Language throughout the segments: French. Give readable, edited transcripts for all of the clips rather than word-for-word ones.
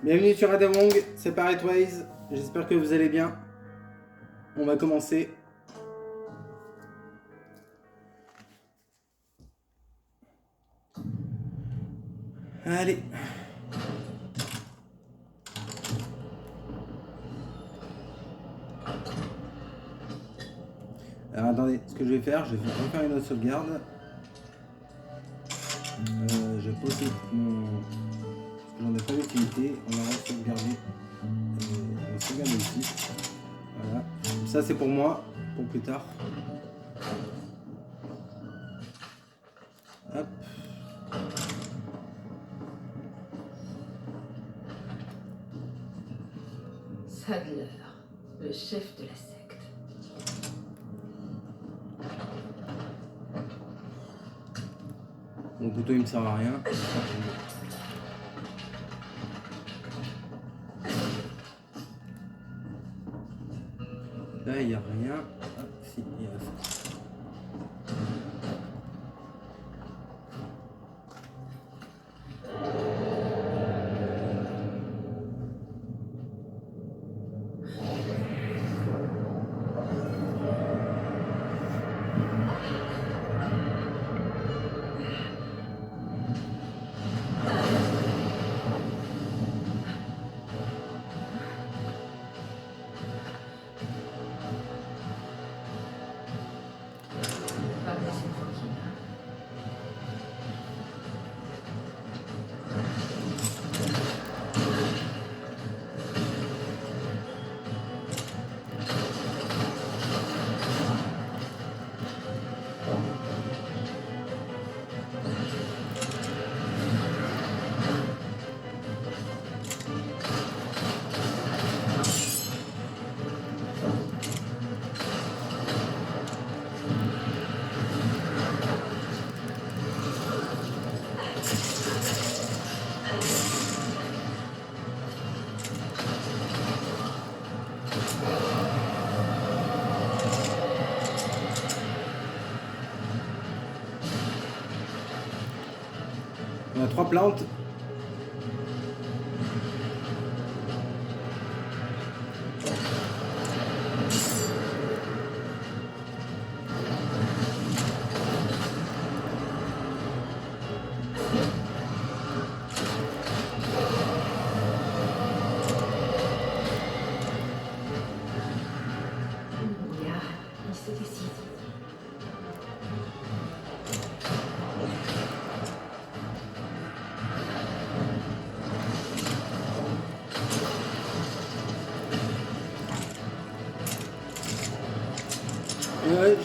Bienvenue sur Adamong, c'est Pirate Ways, j'espère que vous allez bien. On va commencer. Allez. Alors attendez, ce que je vais faire, je vais refaire une autre sauvegarde. Je pose mon... Parce que j'en ai pas d'utilité, on va sauvegarder. On va sauvegarder ici. Voilà. Ça c'est pour moi, pour plus tard. Hop. Sadler, le chef de la secte. Mon couteau il me sert à rien. Là il n'y a rien. Ah si, il y a ça. Pas me laisser tranquille. On a 3 plantes. Il se décide.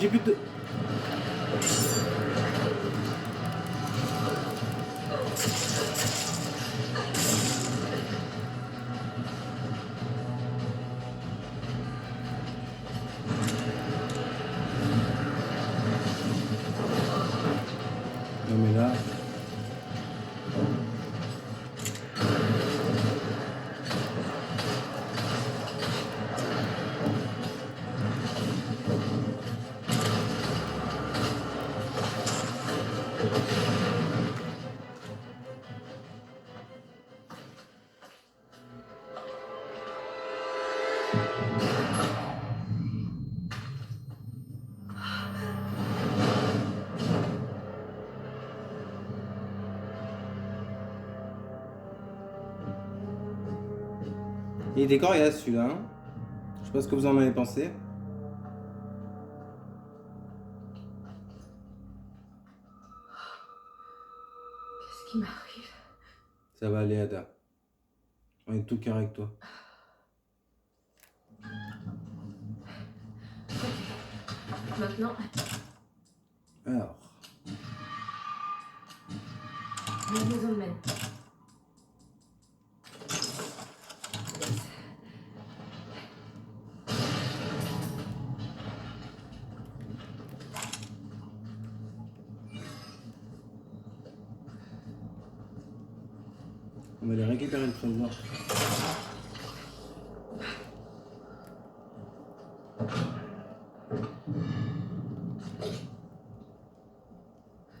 J'ai plus de... Non mais là... Il était coriace celui-là. Hein, je sais pas ce que vous en avez pensé. Qu'est-ce qui m'arrive? Ça va aller, Ada. On est tout cœur avec toi. Maintenant, Alors, la maison de mène. on va aller récupérer le trésor.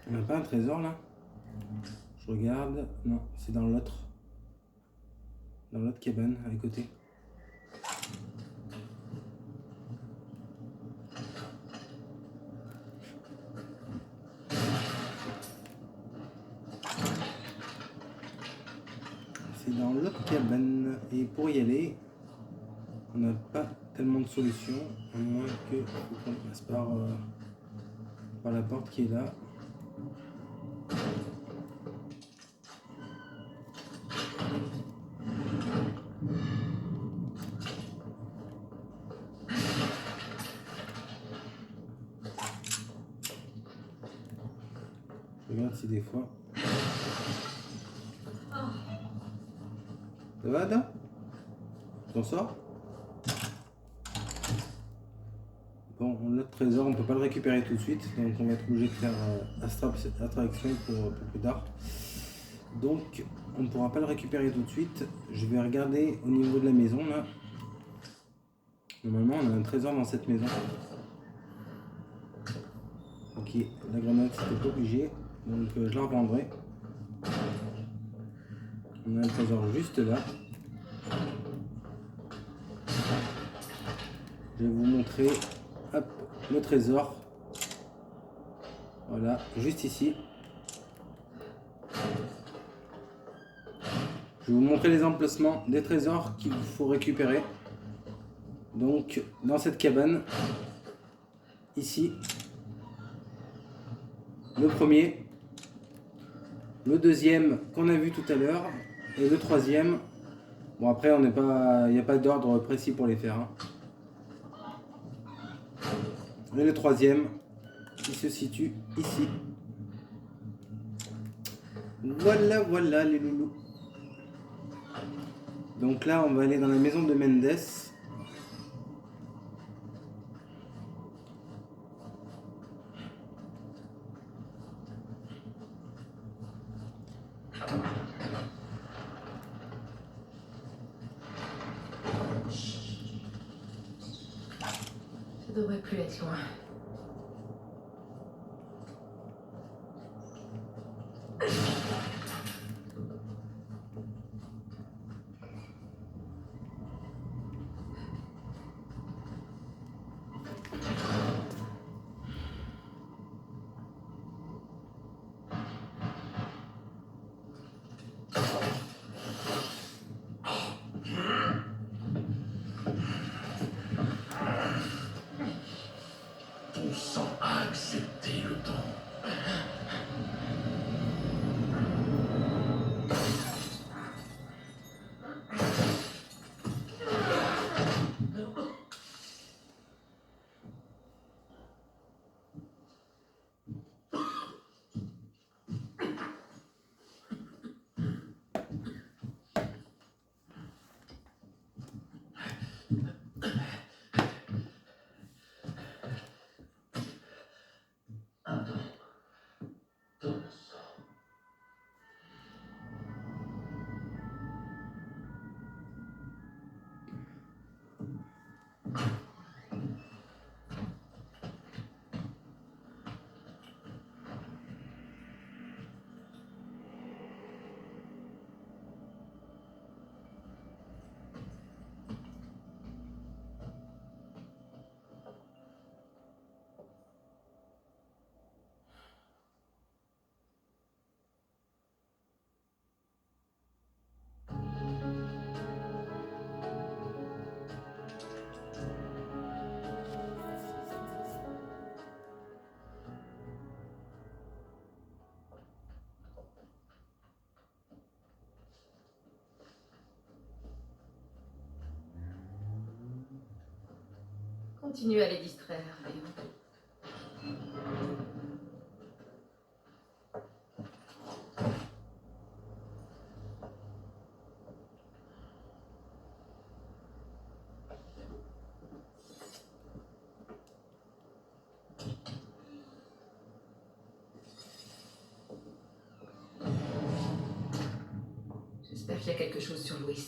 On n'a pas un trésor là? Je regarde. Non, c'est dans l'autre. dans l'autre cabane à côté. C'est dans l'autre cabane. Et pour y aller, on n'a pas tellement de solutions, à moins que qu'on passe par la porte qui est là. Regarde si des fois. Ça va, Ada? Tu t'en sors? Bon, notre trésor, on peut pas le récupérer tout de suite, donc on va être obligé de faire attraction pour plus tard. Donc, on ne pourra pas le récupérer tout de suite. Je vais regarder au niveau de la maison, là. Normalement, on a un trésor dans cette maison. Ok, la grenade, c'était pas obligé, donc je la revendrai. On a un trésor juste là. Je vais vous montrer, hop, le trésor. Voilà, juste ici. Je vais vous montrer les emplacements des trésors qu'il faut récupérer. Donc, dans cette cabane, ici, le premier, le deuxième qu'on a vu tout à l'heure, et le troisième. Bon, après, il n'y a pas d'ordre précis pour les faire. Hein. Et le troisième, qui se situe ici. Voilà, voilà les loulous. Donc là, on va aller dans la maison de Mendes. Ça devrait plus être loin. Ton sang a accepté le don. Un don. Ton sang. Continue à les distraire, Léon. J'espère qu'il y a quelque chose sur Louis.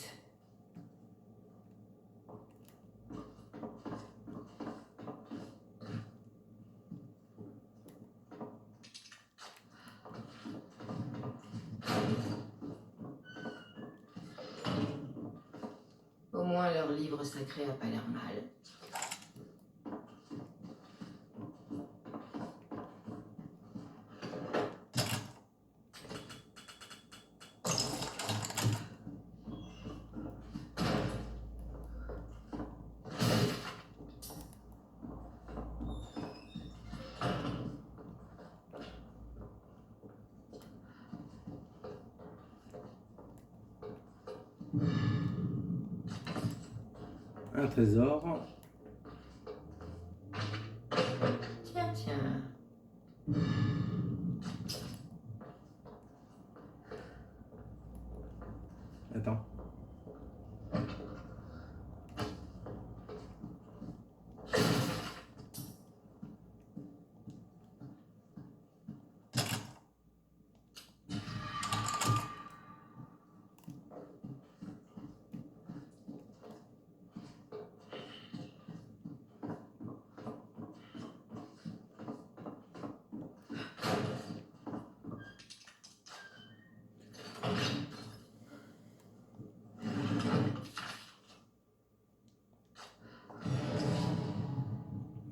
moins leur livre sacré a pas l'air mal. Un trésor. Tiens, tiens. Attends.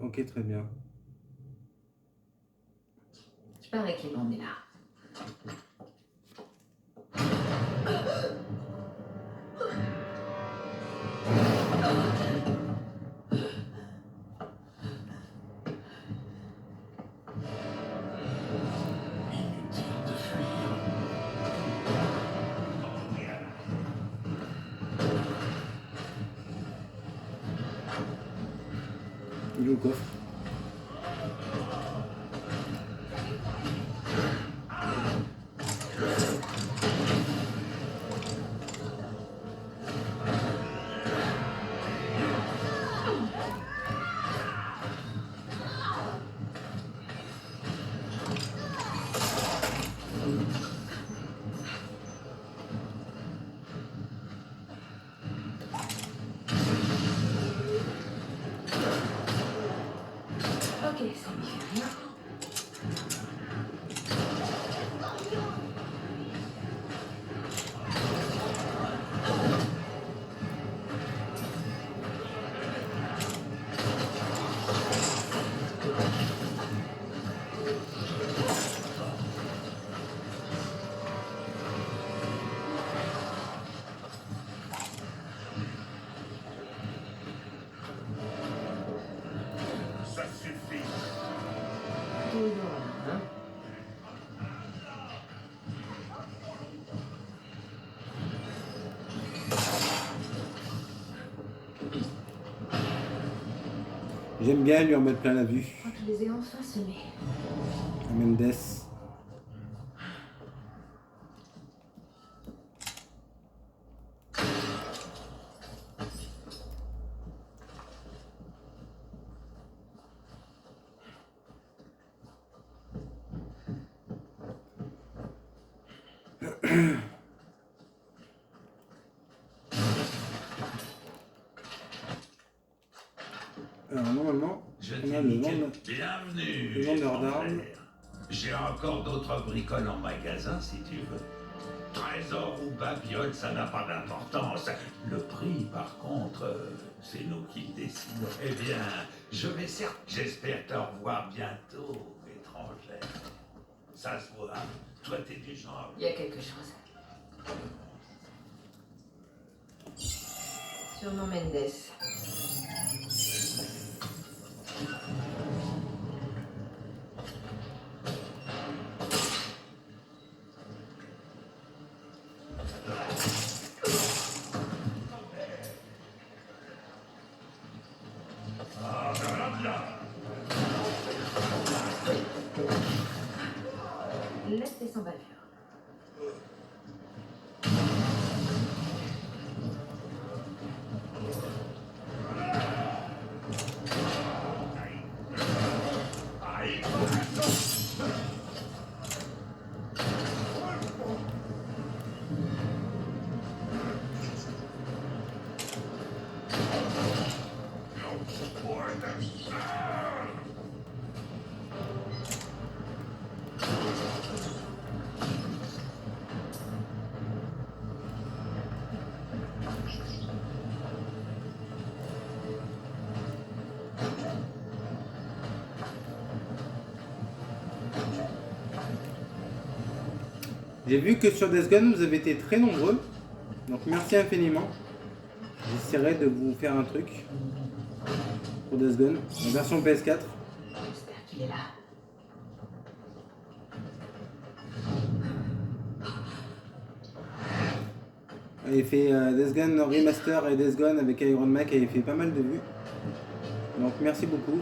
Ok, très bien. Je parie qu'il m'en est là. Inutile de fuir. Il est où le coffre? Ok, ça me fait rien. Ça suffit. Toujours là, hein. J'aime bien lui en mettre plein la vue. Je crois que je les ai enfin semés. Mendes. Alors normalement, Je on a t'ai le dit vendeur. bienvenue. le vendeur mon d'armes. frère. J'ai encore d'autres bricoles en magasin si tu veux. Trésor ou babiole, ça n'a pas d'importance. Le prix, par contre, c'est nous qui le décidons. Eh bien, je vais certes. J'espère te revoir bientôt, étrangère. Ça se voit. Toi, t'es du genre. Il y a quelque chose. Sûrement Mendes. Leste et sans bavure. J'ai vu que sur Death Gone, vous avez été très nombreux. Donc merci infiniment. J'essaierai de vous faire un truc pour Death Gone, la version PS4. J'espère qu'il est là. Elle fait Death Gone Remaster et Death Gone avec Iron Mac, elle fait pas mal de vues. Donc merci beaucoup.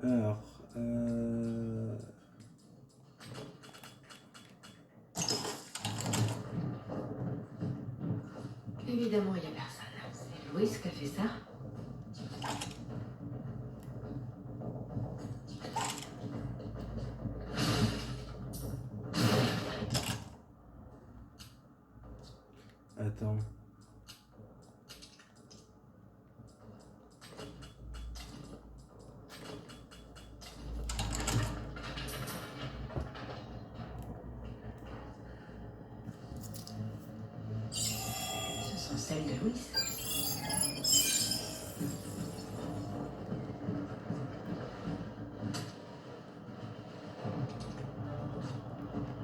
Alors, Évidemment, il n'y a personne. C'est Louis qui a fait ça. attends. Ce sont celles de Louis.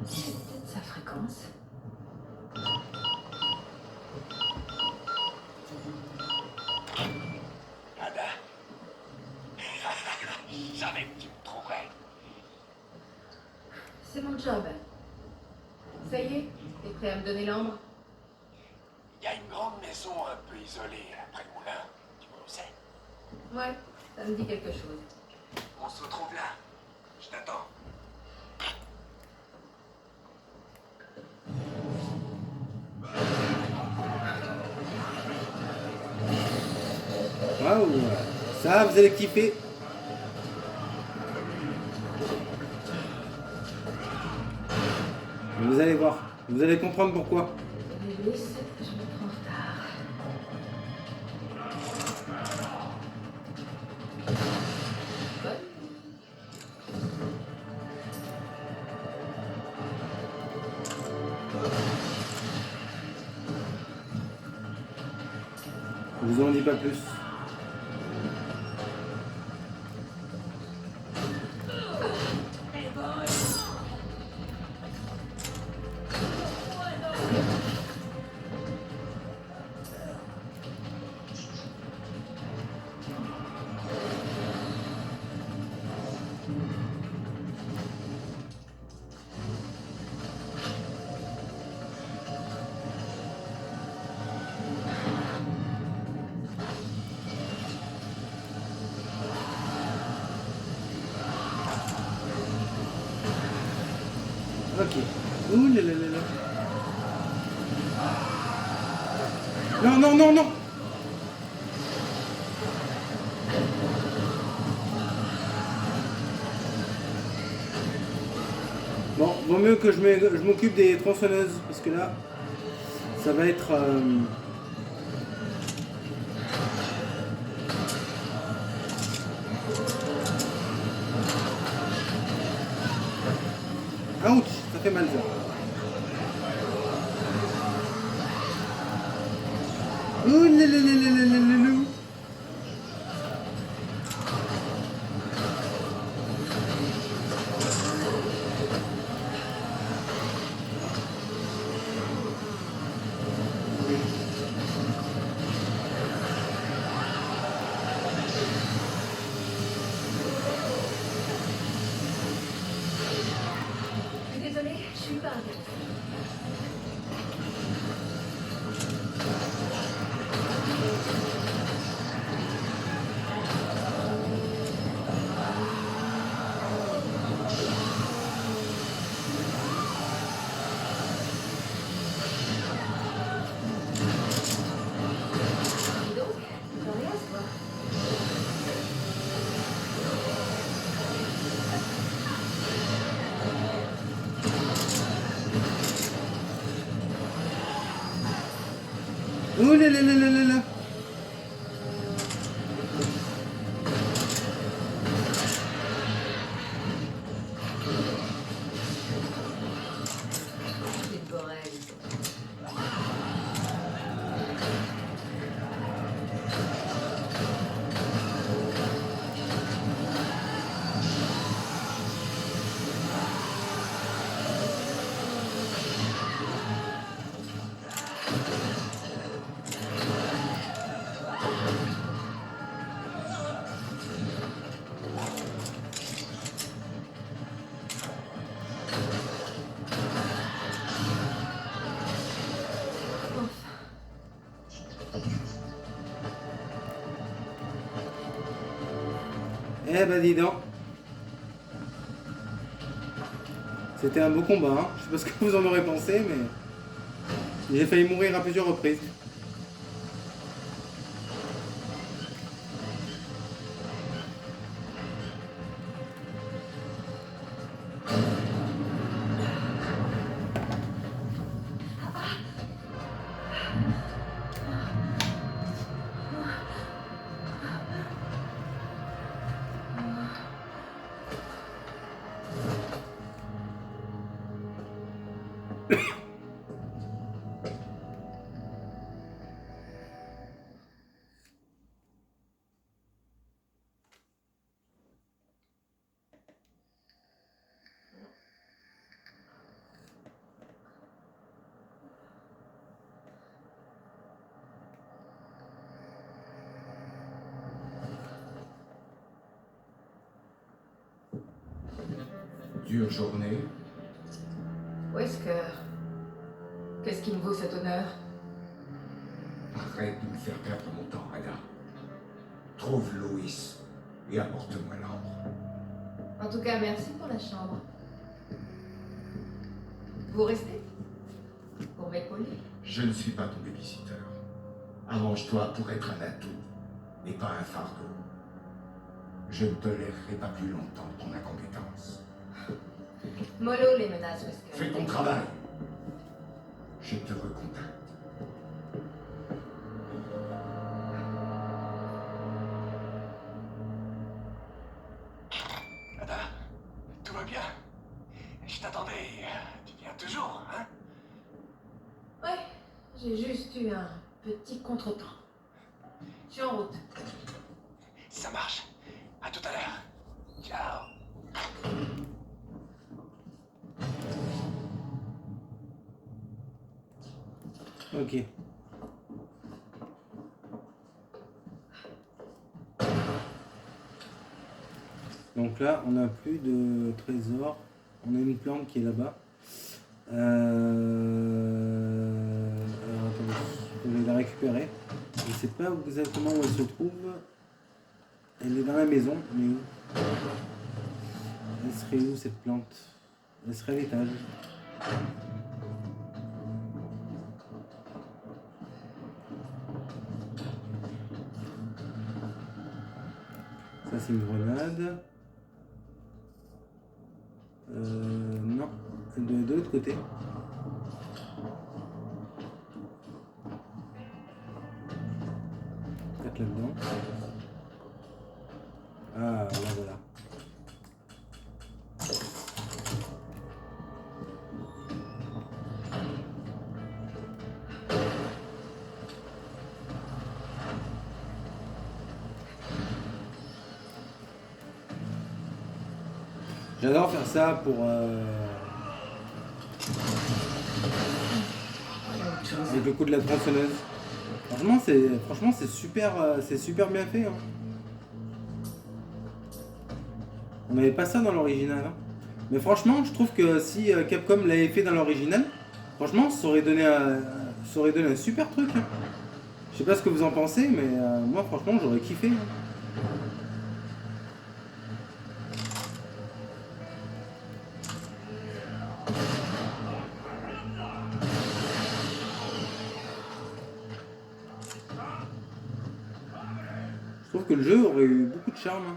C'est peut-être sa fréquence. Ada. Je savais que tu me trouverais. C'est mon job. Ça y est, t'es prêt à me donner l'ambre? Il y a une grande maison un peu isolée après le moulin. Tu vois où c'est? Ouais, ça me dit quelque chose. On se retrouve là. Je t'attends. Waouh, ça vous allez kiffer. Vous allez voir, vous allez comprendre pourquoi. Et Louis, je me prends en retard. Bonne. Je vous en dis pas plus. Ok. Ouh là là là là. Non, non, non, non. Bon, vaut mieux que je m'occupe des tronçonneuses, parce que là, ça va être... Ouch, ça fait mal ça. Ouh là là là là là là là là. Désolée, je suis pas intéressée. Dis donc, j'en ai à ce soir. Ouh là là là là là là. C'est Borel. Eh ben dis donc. C'était un beau combat, hein. Je sais pas ce que vous en aurez pensé, mais j'ai failli mourir à plusieurs reprises. Dure journée. Wesker, qu'est-ce qui me vaut cet honneur? Arrête de me faire perdre mon temps, Ada. Trouve Louis et apporte-moi l'ambre. En tout cas, merci pour la chambre. Vous restez? Pour m'épauler? Je ne suis pas ton babysitter. Arrange-toi pour être un atout et pas un fardeau. Je ne tolérerai pas plus longtemps ton incompétence. Mollo les menaces, Wesker. Fais ton travail. Je te recontacte. Ada, tout va bien? Je t'attendais. Tu viens toujours, hein? Ouais, j'ai juste eu un petit contretemps. Je suis en route. Ça marche. À tout à l'heure. Ciao. Ok. Donc là, on n'a plus de trésor. On a une plante qui est là-bas. Alors attendez, je vais la récupérer. Je sais pas exactement où elle se trouve. Elle est dans la maison, mais où? Elle serait où cette plante? Elle serait à l'étage. Ça c'est une grenade. Non, de l'autre côté. Peut-être là-dedans. Ah, là voilà. J'adore faire ça pour avec le coup de la tronçonneuse. Franchement c'est super bien fait. Hein. On n'avait pas ça dans l'original. Hein. Mais franchement, je trouve que si Capcom l'avait fait dans l'original, franchement, ça aurait donné un super truc. Hein. Je sais pas ce que vous en pensez, mais moi franchement, j'aurais kiffé. Hein. Je trouve que le jeu aurait eu beaucoup de charme. Hein.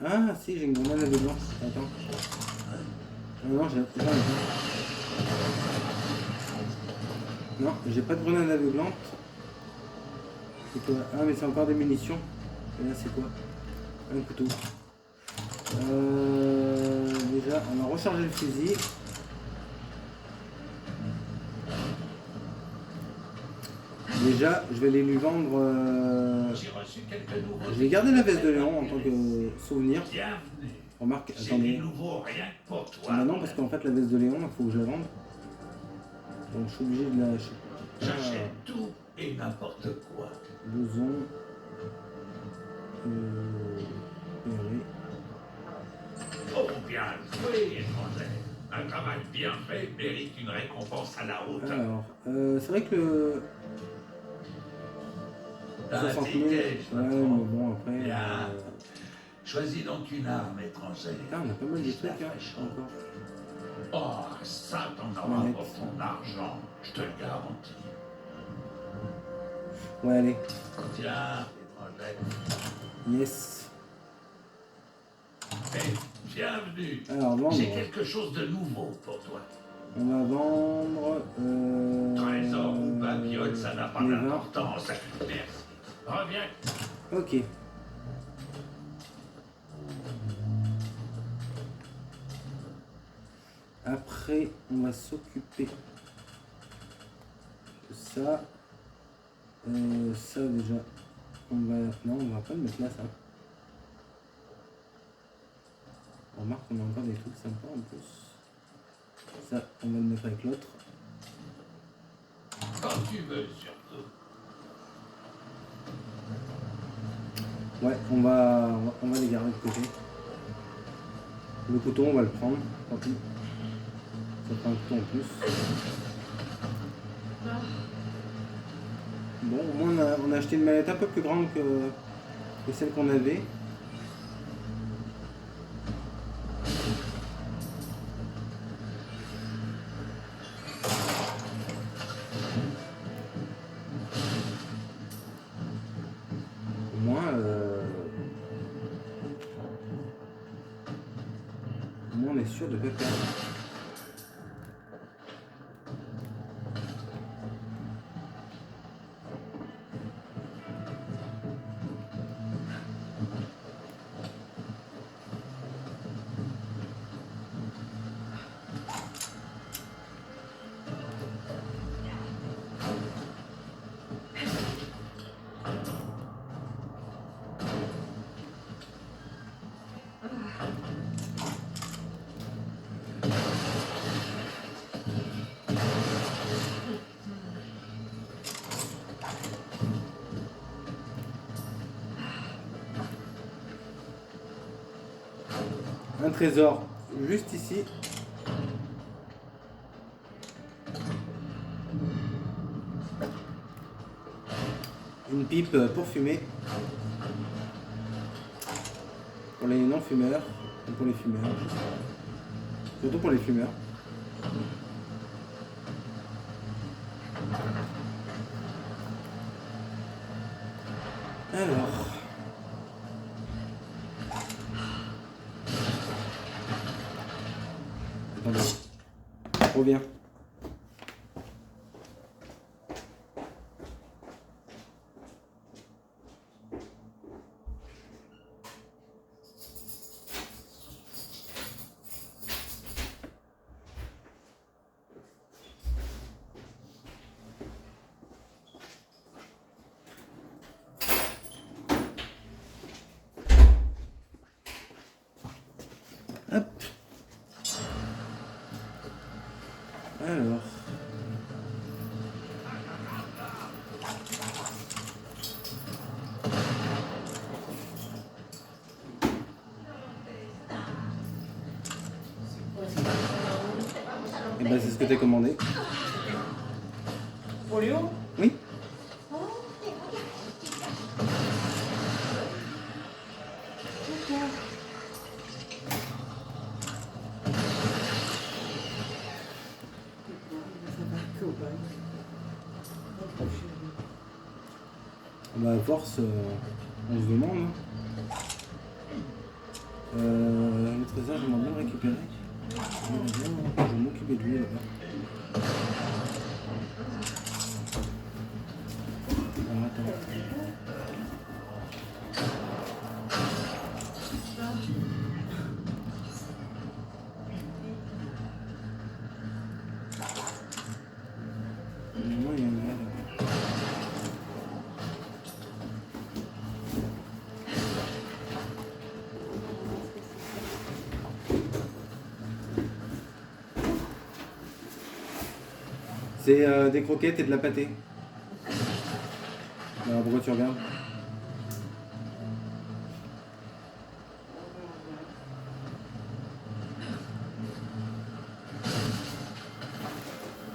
Ah si, j'ai une grenade à blanche. Attends. Non, j'ai pas. Non, j'ai pas de grenade aveuglante. C'est quoi? Ah mais c'est encore des munitions. Et là c'est quoi? Un couteau. Déjà, on va recharger le fusil. Déjà, je vais aller lui vendre. J'ai reçu quelques nouveaux. Je vais garder la veste de Léon en tant que souvenir. Bienvenue. Remarque, C'est attendez. du nouveau rien que pour toi. Ah bah non, parce qu'en fait, la veste de Léon, il faut que je la vende. Donc je suis obligé de la... J'achète tout et n'importe quoi. Blouson. Oui. Oh, bien joué, étranger. Un travail bien fait mérite une récompense à la hauteur. Alors, c'est vrai que le... T'as 60 un 000, ticket, je ouais, me mais trompe. bon, après... Bien. Choisis donc une arme étrangère. on a pas mal de Dis la trucs, hein, vraie chose. encore. Oh, ça, t'en auras Manette. pour ton argent, je te le garantis. Ouais, allez. Tiens, étranger. Yes. Hey, bienvenue. Alors, vendre. J'ai quelque chose de nouveau pour toi. On va vendre... Trésor ou babiole, ça n'a pas les 20. d'importance. Merci. Reviens. Ok. Après, on va s'occuper de ça. Ça déjà, on va... Non, on va pas le mettre là, ça. Remarque qu'on a encore des trucs sympas en plus. Ça, on va le mettre avec l'autre. Quand tu veux, surtout. Ouais, on va les garder de côté. Le couteau, on va le prendre. Tant pis. Ça prend un couteau en plus. Bon, au moins on a acheté une mallette un peu plus grande que celle qu'on avait. Au moins on est sûr de ne pas perdre. Un trésor juste ici. Une pipe pour fumer. Pour les non-fumeurs. Ou pour les fumeurs. Surtout pour les fumeurs. Alors. Attendez. Reviens. Hop. Alors. Et ben c'est ce que t'as commandé. Polio? Oui. Bah à force, on se demande. Hein. Le trésor, j'aimerais bien le récupérer. Je vais m'occuper de lui là-bas. Alors attends. Non, il y en a là. C'est des croquettes et de la pâtée. Alors pourquoi tu regardes?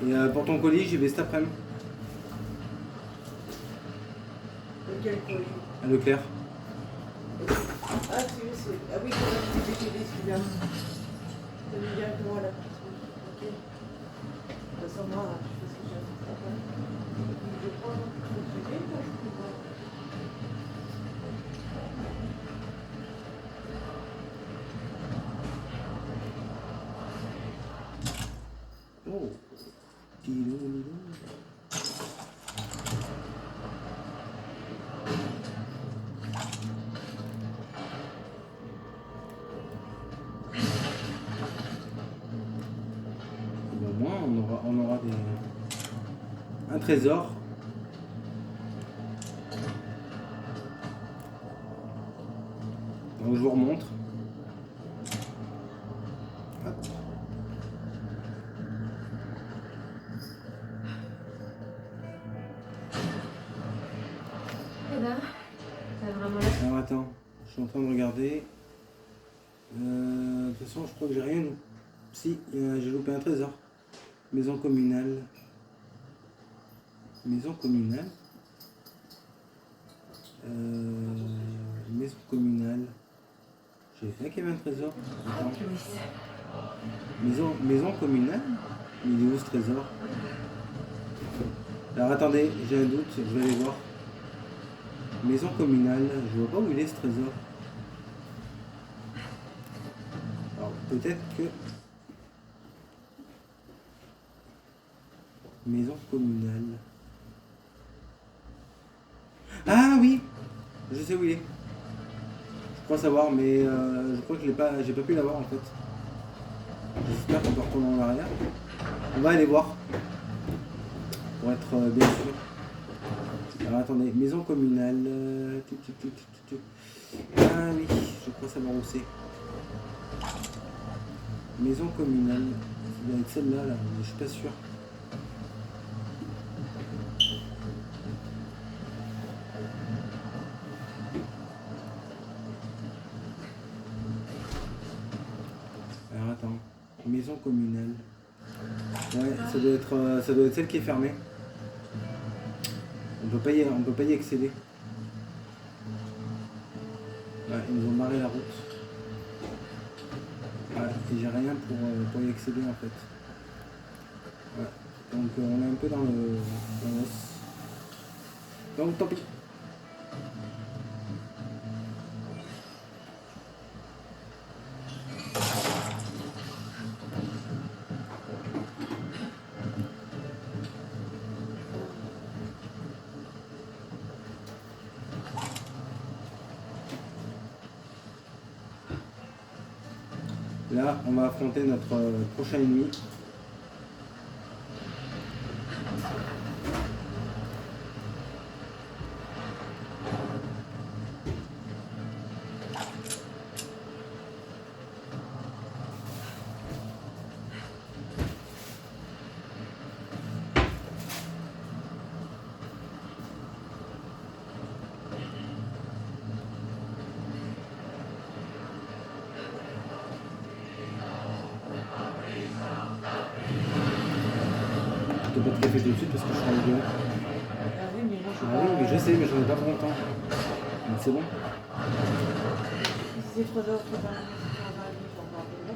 Et pour ton colis, j'y vais cet après-midi. Quel colis? À Leclerc. Ah, c'est... Ah oui, quand même, c'est des celui-là. Ça vient directement à la porte. Ok. De toute façon, moi, je fais ce que j'ai à faire. Je crois que c'est bien, moi, je peux voir. Oh. Dis-donc, dis-donc. Au moins, on aura un trésor. Donc je vous remontre. Hop. Eh ben, t'as vraiment l'air. Alors attends, je suis en train de regarder. De toute façon, je crois que j'ai rien. Si, j'ai loupé un trésor. Maison communale. Maison communale. Maison communale. J'ai fait qu'il y avait un trésor. Attends. Maison communale. Il est où ce trésor? Alors attendez, j'ai un doute, je vais aller voir. Maison communale, je vois pas où il est ce trésor. Alors peut-être que... Maison communale. Ah oui! Je sais où il est. Je crois savoir, mais je crois que j'ai pas pu l'avoir en fait. J'espère qu'on peut retourner en arrière. On va aller voir. Pour être bien sûr. Alors attendez, maison communale. Ah oui, je crois savoir où c'est. Maison communale. Ça doit être celle-là, là, mais je suis pas sûr. Alors attends, maison communale. Ouais, ça doit être celle qui est fermée. On peut pas y accéder. Ouais, ils nous ont barré la route. Ouais, et j'ai rien pour y accéder en fait. Ouais, donc on est un peu dans l'os. Donc tant pis. Là, on va affronter notre prochain ennemi. Je peux pas te café tout de suite parce que je suis en vidéo. Ah oui, mais moi, je Ah oui, mais je sais, mais j'en ai pas pour longtemps. Donc c'est bon. Si c'est 3 heures, 3 heures, 3 heures, on va revenir.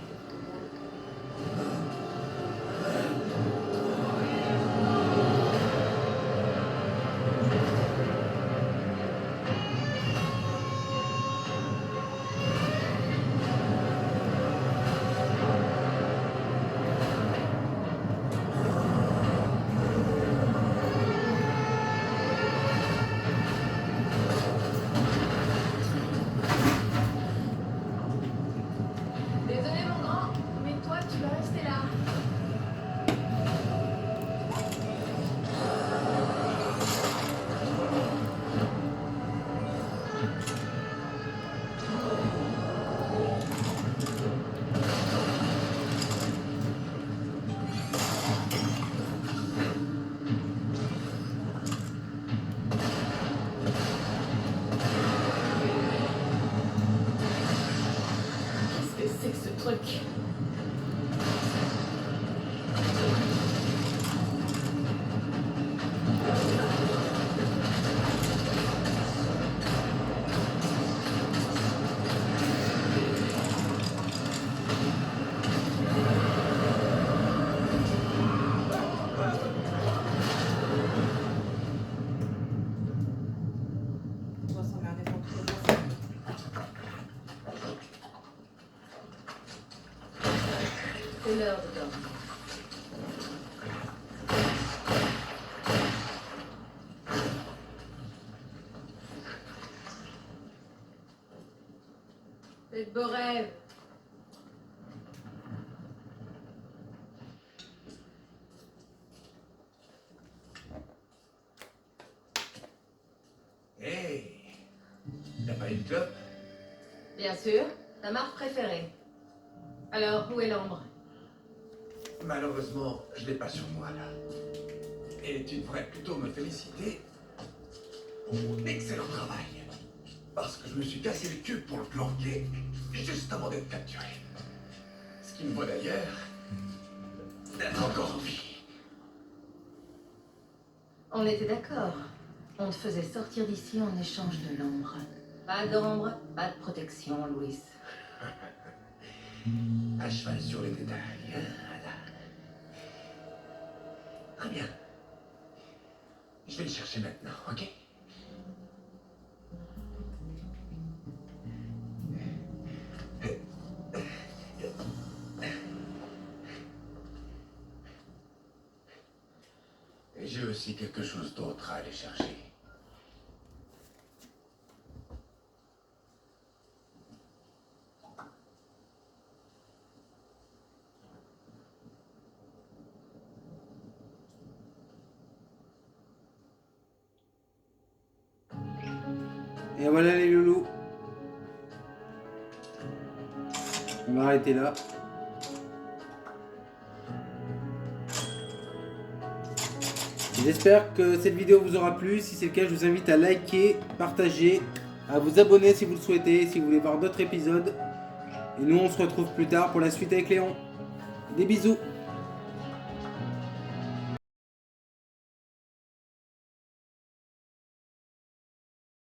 l'heure de dormir. C'est de beaux rêves. Hey, t'as pas une clope? Bien sûr, ta marque préférée. Alors, où est l'ambre? Malheureusement, je l'ai pas sur moi là. Et tu devrais plutôt me féliciter pour mon excellent travail. Parce que je me suis cassé le cul pour le planquer juste avant d'être capturé. Ce qui me vaut d'ailleurs d'être encore en vie. On était d'accord. On te faisait sortir d'ici en échange de l'ambre. Pas d'ambre, pas de protection, Louis. À cheval sur les détails. Voilà. Très bien. Je vais le chercher maintenant, ok? Et j'ai aussi quelque chose d'autre à aller chercher. Et voilà les loulous. On va arrêter là. J'espère que cette vidéo vous aura plu. Si c'est le cas, je vous invite à liker, partager, à vous abonner si vous le souhaitez, si vous voulez voir d'autres épisodes. Et nous, on se retrouve plus tard pour la suite avec Léon. Des bisous.